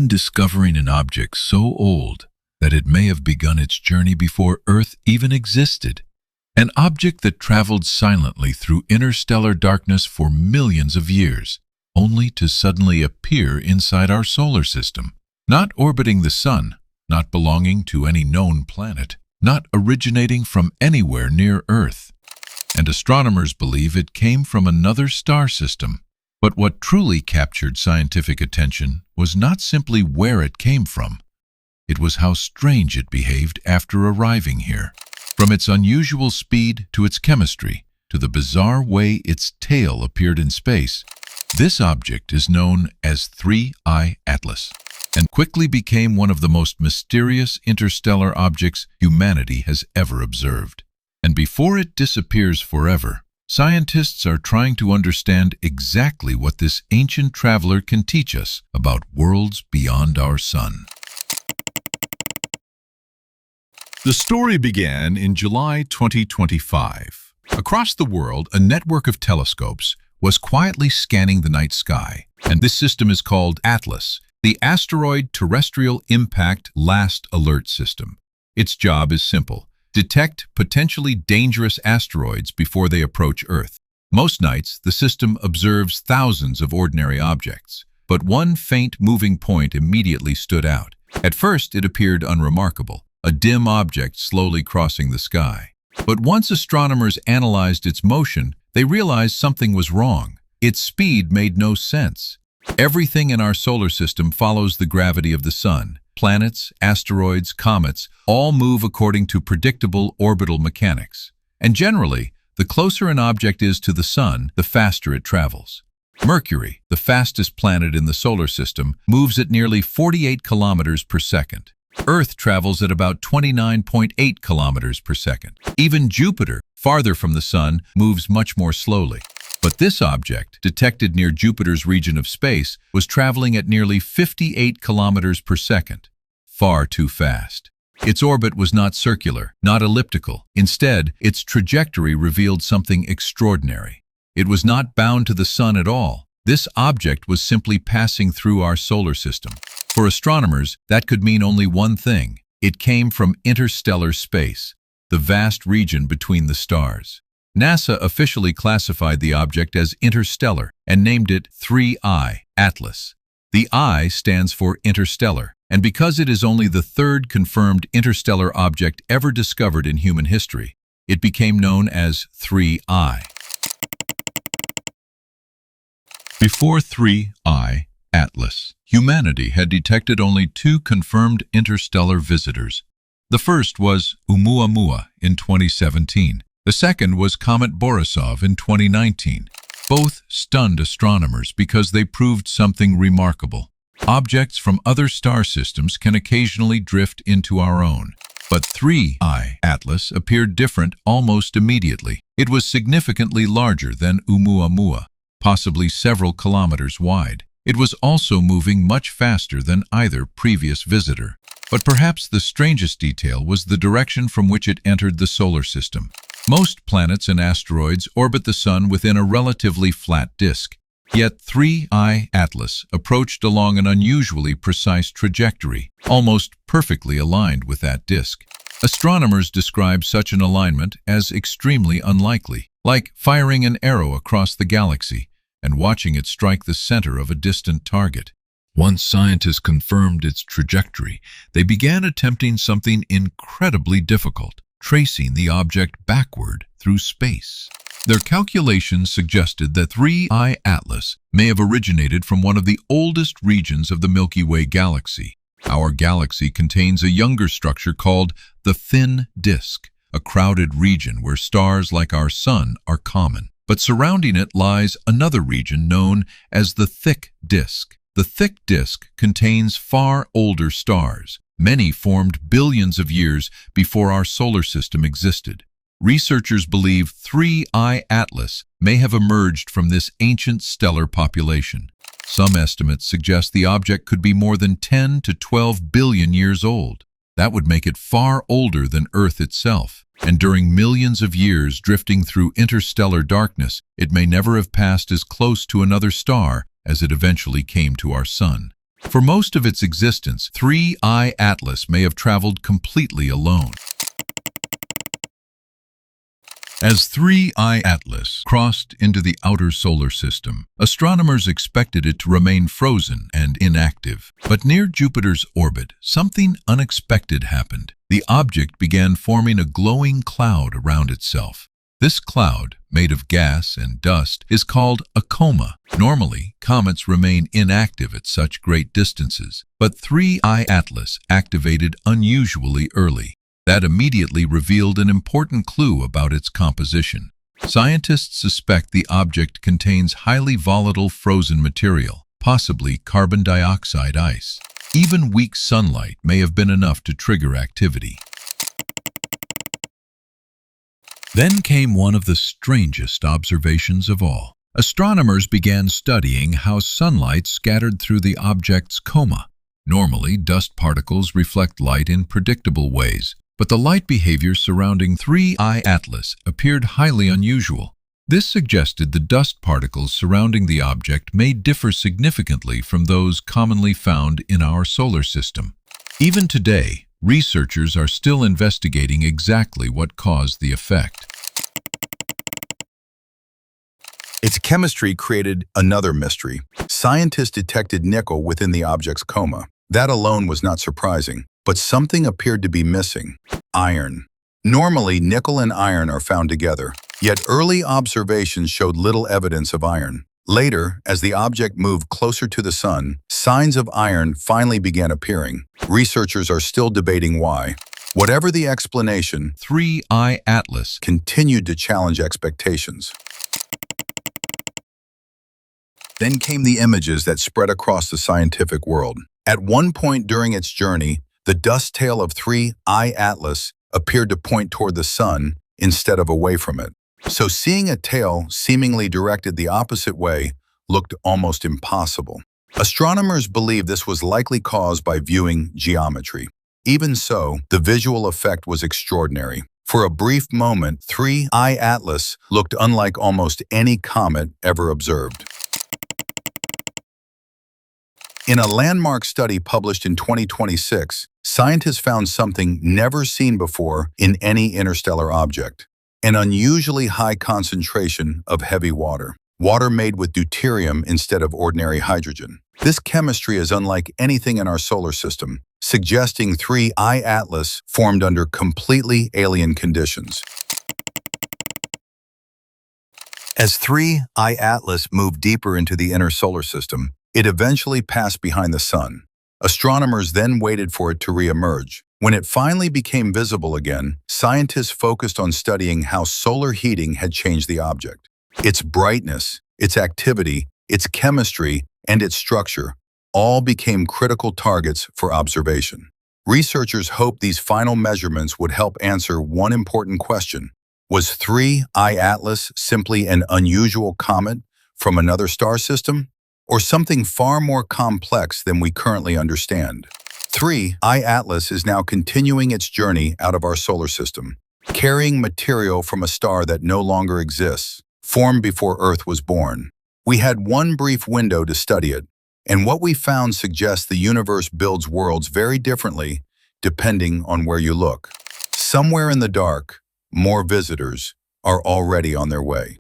discovering an object so old that it may have begun its journey before Earth even existed. An object that traveled silently through interstellar darkness for millions of years, only to suddenly appear inside our solar system. Not orbiting the Sun, not belonging to any known planet, not originating from anywhere near Earth. And astronomers believe it came from another star system. But what truly captured scientific attention was not simply where it came from. It was how strange it behaved after arriving here. From its unusual speed to its chemistry, to the bizarre way its tail appeared in space, this object is known as 3I Atlas, and quickly became one of the most mysterious interstellar objects humanity has ever observed. And before it disappears forever, scientists are trying to understand exactly what this ancient traveler can teach us about worlds beyond our sun. The story began in July 2025. Across the world, a network of telescopes was quietly scanning the night sky, and this system is called ATLAS, the Asteroid Terrestrial Impact Last Alert System. Its job is simple: detect potentially dangerous asteroids before they approach Earth. Most nights, the system observes thousands of ordinary objects, but one faint moving point immediately stood out. At first, it appeared unremarkable, a dim object slowly crossing the sky. But once astronomers analyzed its motion, they realized something was wrong. Its speed made no sense. Everything in our solar system follows the gravity of the Sun. Planets, asteroids, comets all move according to predictable orbital mechanics. And generally, the closer an object is to the Sun, the faster it travels. Mercury, the fastest planet in the solar system, moves at nearly 48 kilometers per second. Earth travels at about 29.8 kilometers per second. Even Jupiter, farther from the Sun, moves much more slowly. But this object, detected near Jupiter's region of space, was traveling at nearly 58 kilometers per second. Far too fast. Its orbit was not circular, not elliptical. Instead, its trajectory revealed something extraordinary. It was not bound to the Sun at all. This object was simply passing through our solar system. For astronomers, that could mean only one thing. It came from interstellar space, the vast region between the stars. NASA officially classified the object as interstellar and named it 3I Atlas. The I stands for interstellar, and because it is only the third confirmed interstellar object ever discovered in human history, it became known as 3I. Before 3I Atlas, humanity had detected only two confirmed interstellar visitors. The first was Oumuamua in 2017. The second was Comet Borisov in 2019. Both stunned astronomers because they proved something remarkable. Objects from other star systems can occasionally drift into our own. But 3I Atlas appeared different almost immediately. It was significantly larger than Oumuamua, possibly several kilometers wide. It was also moving much faster than either previous visitor. But perhaps the strangest detail was the direction from which it entered the solar system. Most planets and asteroids orbit the Sun within a relatively flat disk. Yet 3I Atlas approached along an unusually precise trajectory, almost perfectly aligned with that disk. Astronomers describe such an alignment as extremely unlikely, like firing an arrow across the galaxy and watching it strike the center of a distant target. Once scientists confirmed its trajectory, they began attempting something incredibly difficult: tracing the object backward through space. Their calculations suggested that 3I Atlas may have originated from one of the oldest regions of the Milky Way galaxy. Our galaxy contains a younger structure called the thin disk, a crowded region where stars like our Sun are common. But surrounding it lies another region known as the thick disk. The thick disk contains far older stars. Many formed billions of years before our solar system existed. Researchers believe 3I Atlas may have emerged from this ancient stellar population. Some estimates suggest the object could be more than 10 to 12 billion years old. That would make it far older than Earth itself. And during millions of years drifting through interstellar darkness, it may never have passed as close to another star as it eventually came to our Sun. For most of its existence, 3I Atlas may have traveled completely alone. As 3I Atlas crossed into the outer solar system, astronomers expected it to remain frozen and inactive. But near Jupiter's orbit, something unexpected happened. The object began forming a glowing cloud around itself. This cloud, made of gas and dust, is called a coma. Normally, comets remain inactive at such great distances, but 3I Atlas activated unusually early. That immediately revealed an important clue about its composition. Scientists suspect the object contains highly volatile frozen material, possibly carbon dioxide ice. Even weak sunlight may have been enough to trigger activity. Then came one of the strangest observations of all. Astronomers began studying how sunlight scattered through the object's coma. Normally, dust particles reflect light in predictable ways, but the light behavior surrounding 3I Atlas appeared highly unusual. This suggested the dust particles surrounding the object may differ significantly from those commonly found in our solar system. Even today, researchers are still investigating exactly what caused the effect. Its chemistry created another mystery. Scientists detected nickel within the object's coma. That alone was not surprising, but something appeared to be missing: iron. Normally, nickel and iron are found together, yet early observations showed little evidence of iron. Later, as the object moved closer to the sun, signs of iron finally began appearing. Researchers are still debating why. Whatever the explanation, 3I Atlas continued to challenge expectations. Then came the images that spread across the scientific world. At one point during its journey, the dust tail of 3I Atlas appeared to point toward the sun instead of away from it. So seeing a tail seemingly directed the opposite way looked almost impossible. Astronomers believe this was likely caused by viewing geometry. Even so, the visual effect was extraordinary. For a brief moment, 3I Atlas looked unlike almost any comet ever observed. In a landmark study published in 2026, scientists found something never seen before in any interstellar object: an unusually high concentration of heavy water. Water made with deuterium instead of ordinary hydrogen. This chemistry is unlike anything in our solar system, suggesting 3I Atlas formed under completely alien conditions. As 3I Atlas moved deeper into the inner solar system, it eventually passed behind the sun. Astronomers then waited for it to re-emerge. When it finally became visible again, scientists focused on studying how solar heating had changed the object. Its brightness, its activity, its chemistry, and its structure all became critical targets for observation. Researchers hoped these final measurements would help answer one important question: was 3I Atlas simply an unusual comet from another star system, or something far more complex than we currently understand? 3I Atlas is now continuing its journey out of our solar system, carrying material from a star that no longer exists, formed before Earth was born. We had one brief window to study it, and what we found suggests the universe builds worlds very differently depending on where you look. Somewhere in the dark, more visitors are already on their way.